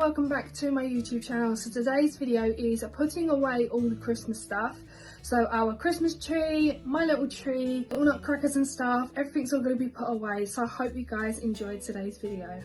welcome back to my YouTube channel. So today's video is putting away all the Christmas stuff. So our Christmas tree, my little tree, all nutcrackers and stuff, everything's all going to be put away. So I hope you guys enjoyed today's video.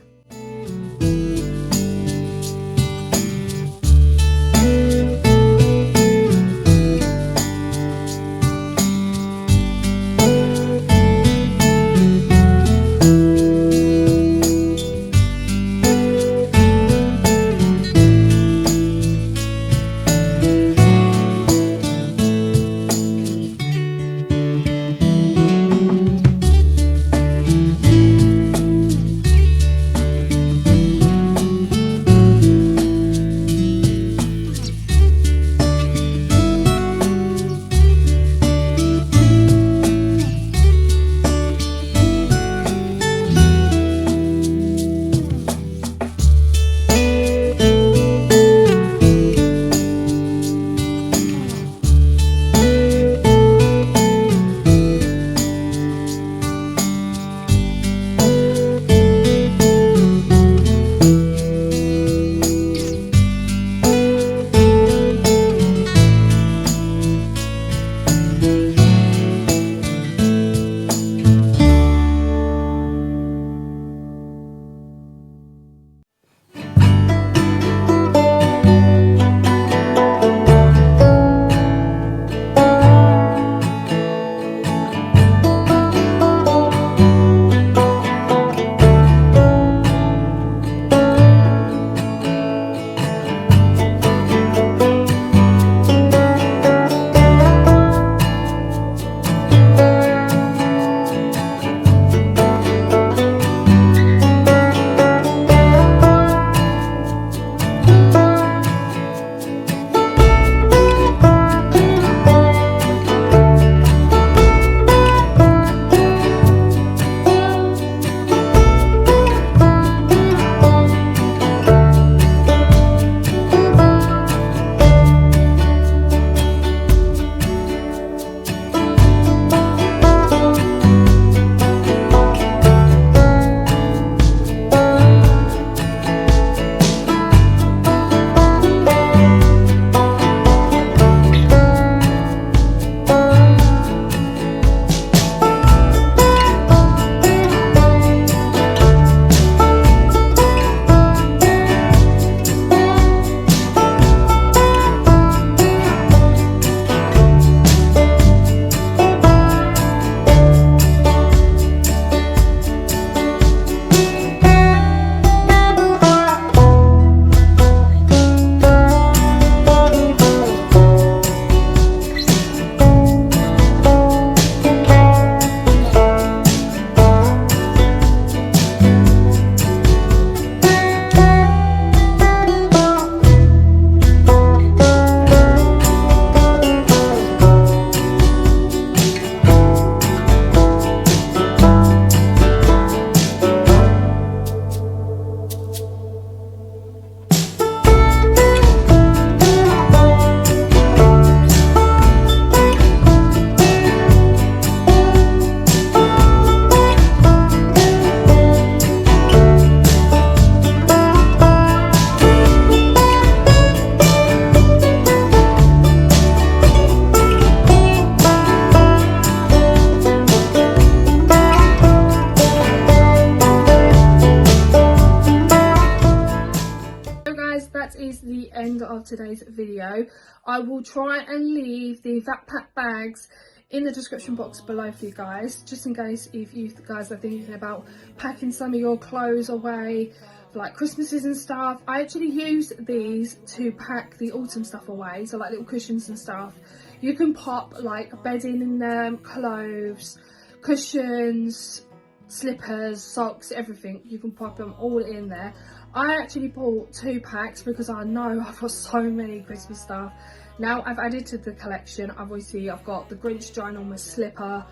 That is the end of today's video. I will try and leave the Vatpack bags in the description box below for you guys, just in case if you guys are thinking about packing some of your clothes away for like Christmases and stuff. I actually use these to pack the autumn stuff away, so like little cushions and stuff. You can pop like bedding in them, clothes, cushions, slippers, socks, everything. You can pop them all in there. I actually bought 2 packs because I know I've got so many Christmas stuff. Now I've added to the collection, obviously I've got the Grinch ginormous slipper,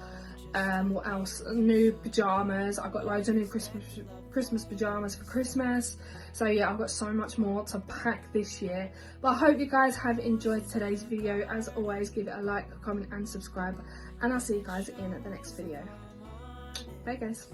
what else, new pyjamas. I've got loads of new Christmas pyjamas for Christmas. So yeah, I've got so much more to pack this year. But I hope you guys have enjoyed today's video. As always, give it a like, a comment and subscribe, and I'll see you guys in the next video. Bye guys.